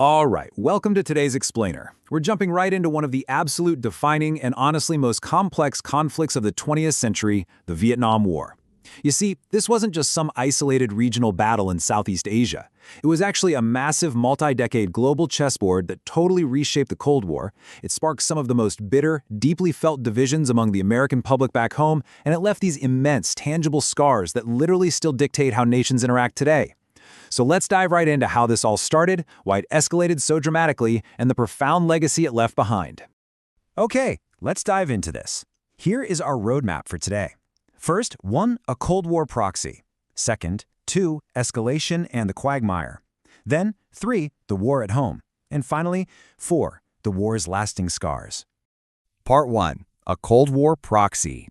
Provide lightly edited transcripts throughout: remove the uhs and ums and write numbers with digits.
All right, welcome to today's Explainer. We're jumping right into one of the absolute defining and honestly most complex conflicts of the 20th century, the Vietnam War. You see, this wasn't just some isolated regional battle in Southeast Asia. It was actually a massive multi-decade global chessboard that totally reshaped the Cold War. It sparked some of the most bitter, deeply felt divisions among the American public back home, and it left these immense, tangible scars that literally still dictate how nations interact today. So let's dive right into how this all started, why it escalated so dramatically, and the profound legacy it left behind. Okay, let's dive into this. Here is our roadmap for today. First, 1. A Cold War proxy. Second, 2. Escalation and the quagmire. Then, 3. The war at home. And finally, 4. The war's lasting scars. Part 1. A Cold War proxy.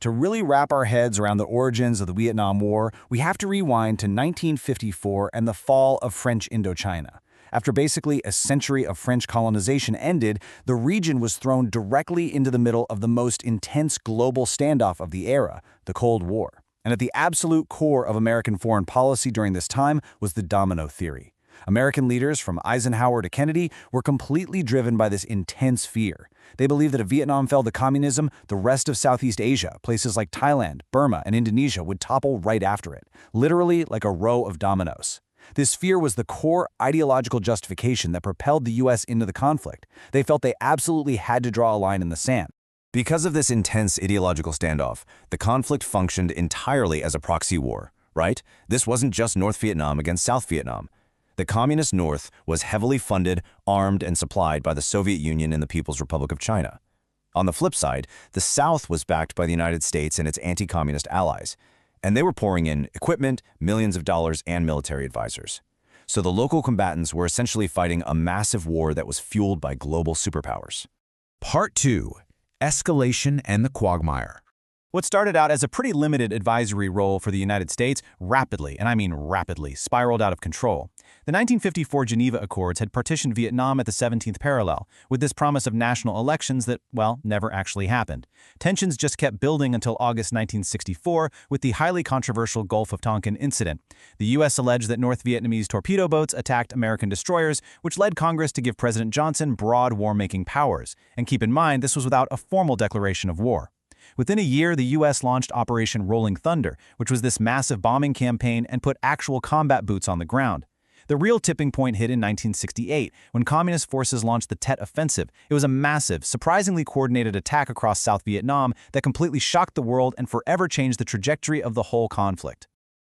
To really wrap our heads around the origins of the Vietnam War, we have to rewind to 1954 and the fall of French Indochina. After basically a century of French colonization ended, the region was thrown directly into the middle of the most intense global standoff of the era, the Cold War. And at the absolute core of American foreign policy during this time was the domino theory. American leaders, from Eisenhower to Kennedy, were completely driven by this intense fear. They believed that if Vietnam fell to communism, the rest of Southeast Asia, places like Thailand, Burma, and Indonesia, would topple right after it, literally like a row of dominoes. This fear was the core ideological justification that propelled the U.S. into the conflict. They felt they absolutely had to draw a line in the sand. Because of this intense ideological standoff, the conflict functioned entirely as a proxy war, right? This wasn't just North Vietnam against South Vietnam. The Communist North was heavily funded, armed, and supplied by the Soviet Union and the People's Republic of China. On the flip side, the South was backed by the United States and its anti-communist allies, and they were pouring in equipment, millions of dollars, and military advisors. So the local combatants were essentially fighting a massive war that was fueled by global superpowers. Part 2. Escalation and the quagmire. What started out as a pretty limited advisory role for the United States rapidly, and I mean rapidly, spiraled out of control. The 1954 Geneva Accords had partitioned Vietnam at the 17th parallel, with this promise of national elections that, well, never actually happened. Tensions just kept building until August 1964 with the highly controversial Gulf of Tonkin incident. The U.S. alleged that North Vietnamese torpedo boats attacked American destroyers, which led Congress to give President Johnson broad war-making powers. And keep in mind, this was without a formal declaration of war. Within a year, the U.S. launched Operation Rolling Thunder, which was this massive bombing campaign and put actual combat boots on the ground. The real tipping point hit in 1968, when Communist forces launched the Tet Offensive. It was a massive, surprisingly coordinated attack across South Vietnam that completely shocked the world and forever changed the trajectory of the whole conflict.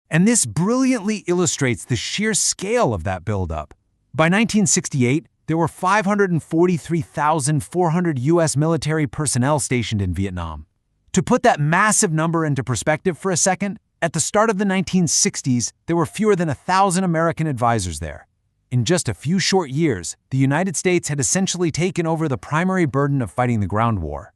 And this brilliantly illustrates the sheer scale of that buildup. By 1968, there were 543,400 U.S. military personnel stationed in Vietnam. To put that massive number into perspective for a second, at the start of the 1960s, there were fewer than 1,000 American advisors there. In just a few short years, the United States had essentially taken over the primary burden of fighting the ground war.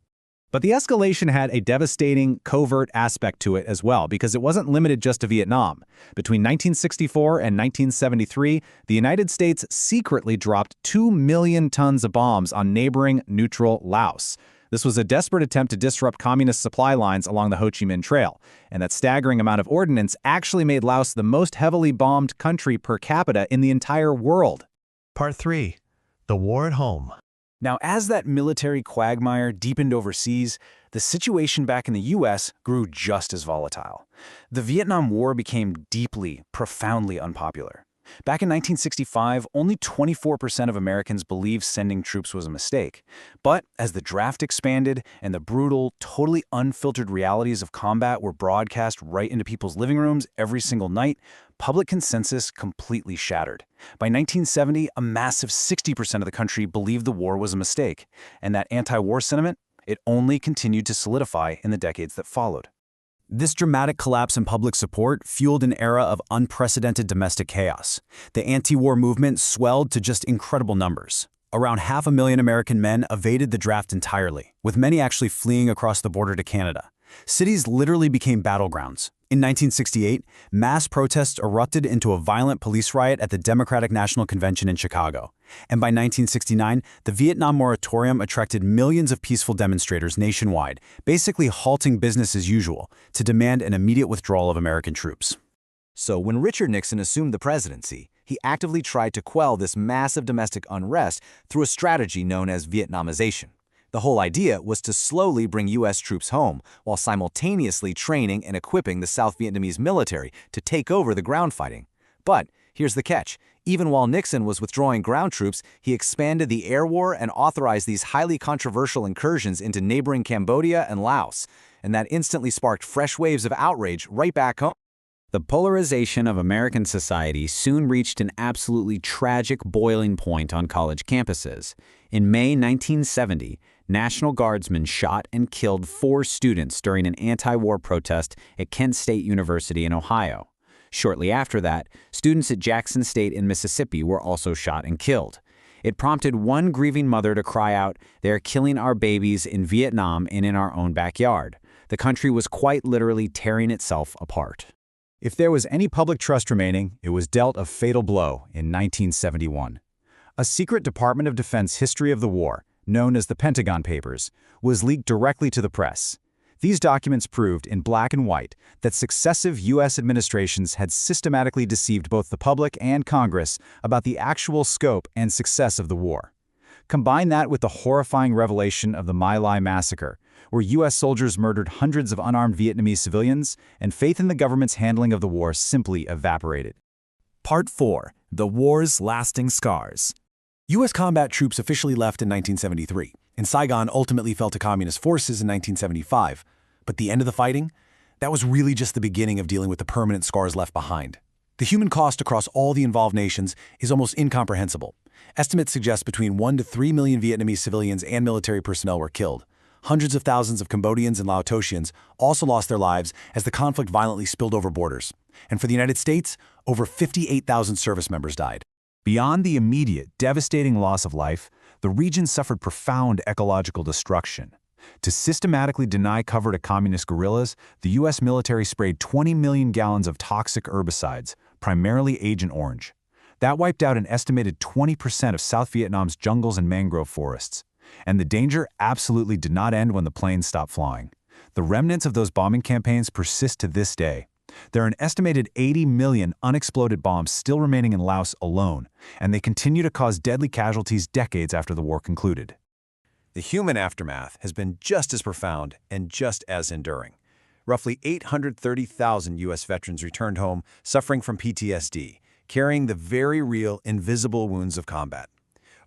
But the escalation had a devastating, covert aspect to it as well, because it wasn't limited just to Vietnam. Between 1964 and 1973, the United States secretly dropped 2 million tons of bombs on neighboring neutral Laos. This was a desperate attempt to disrupt communist supply lines along the Ho Chi Minh Trail, and that staggering amount of ordnance actually made Laos the most heavily bombed country per capita in the entire world. Part 3. The War at Home. Now, as that military quagmire deepened overseas, the situation back in the U.S. grew just as volatile. The Vietnam War became deeply, profoundly unpopular. Back in 1965, only 24% of Americans believed sending troops was a mistake. But as the draft expanded and the brutal, totally unfiltered realities of combat were broadcast right into people's living rooms every single night, public consensus completely shattered. By 1970, a massive 60% of the country believed the war was a mistake. And that anti-war sentiment, it only continued to solidify in the decades that followed. This dramatic collapse in public support fueled an era of unprecedented domestic chaos. The anti-war movement swelled to just incredible numbers. Around 500,000 American men evaded the draft entirely, with many actually fleeing across the border to Canada. Cities literally became battlegrounds. In 1968, mass protests erupted into a violent police riot at the Democratic National Convention in Chicago. And by 1969, the Vietnam moratorium attracted millions of peaceful demonstrators nationwide, basically halting business as usual to demand an immediate withdrawal of American troops. So when Richard Nixon assumed the presidency, he actively tried to quell this massive domestic unrest through a strategy known as Vietnamization. The whole idea was to slowly bring U.S. troops home while simultaneously training and equipping the South Vietnamese military to take over the ground fighting. But here's the catch. Even while Nixon was withdrawing ground troops, he expanded the air war and authorized these highly controversial incursions into neighboring Cambodia and Laos, and that instantly sparked fresh waves of outrage right back home. The polarization of American society soon reached an absolutely tragic boiling point on college campuses. In May 1970, National Guardsmen shot and killed 4 students during an anti-war protest at Kent State University in Ohio. Shortly after that, students at Jackson State in Mississippi were also shot and killed. It prompted one grieving mother to cry out, "They are killing our babies in Vietnam and in our own backyard." The country was quite literally tearing itself apart. If there was any public trust remaining, it was dealt a fatal blow in 1971. A secret Department of Defense history of the war, known as the Pentagon Papers, was leaked directly to the press. These documents proved in black and white that successive U.S. administrations had systematically deceived both the public and Congress about the actual scope and success of the war. Combine that with the horrifying revelation of the My Lai massacre, where U.S. soldiers murdered hundreds of unarmed Vietnamese civilians, and faith in the government's handling of the war simply evaporated. Part 4. The War's Lasting Scars. U.S. combat troops officially left in 1973, and Saigon ultimately fell to Communist forces in 1975. But the end of the fighting? That was really just the beginning of dealing with the permanent scars left behind. The human cost across all the involved nations is almost incomprehensible. Estimates suggest between 1 to 3 million Vietnamese civilians and military personnel were killed. Hundreds of thousands of Cambodians and Laotosians also lost their lives as the conflict violently spilled over borders. And for the United States, over 58,000 service members died. Beyond the immediate, devastating loss of life, the region suffered profound ecological destruction. To systematically deny cover to communist guerrillas, the U.S. military sprayed 20 million gallons of toxic herbicides, primarily Agent Orange. That wiped out an estimated 20% of South Vietnam's jungles and mangrove forests. And the danger absolutely did not end when the planes stopped flying. The remnants of those bombing campaigns persist to this day. There are an estimated 80 million unexploded bombs still remaining in Laos alone, and they continue to cause deadly casualties decades after the war concluded. The human aftermath has been just as profound and just as enduring. Roughly 830,000 U.S. veterans returned home suffering from PTSD, carrying the very real, invisible wounds of combat.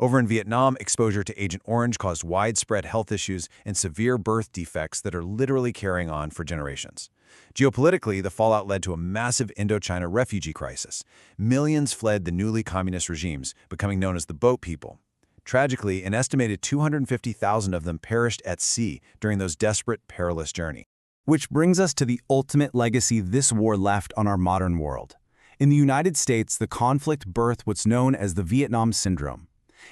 Over in Vietnam, exposure to Agent Orange caused widespread health issues and severe birth defects that are literally carrying on for generations. Geopolitically, the fallout led to a massive Indochina refugee crisis. Millions fled the newly communist regimes, becoming known as the Boat People. Tragically, an estimated 250,000 of them perished at sea during those desperate, perilous journeys. Which brings us to the ultimate legacy this war left on our modern world. In the United States, the conflict birthed what's known as the Vietnam Syndrome.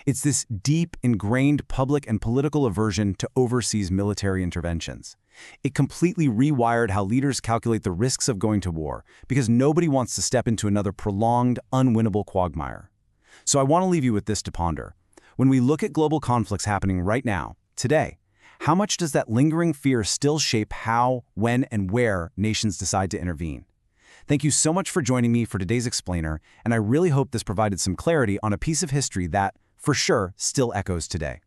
It's this deep, ingrained public and political aversion to overseas military interventions. It completely rewired how leaders calculate the risks of going to war, because nobody wants to step into another prolonged, unwinnable quagmire. So I want to leave you with this to ponder. When we look at global conflicts happening right now, today, how much does that lingering fear still shape how, when, and where nations decide to intervene? Thank you so much for joining me for today's explainer, and I really hope this provided some clarity on a piece of history that, for sure, still echoes today.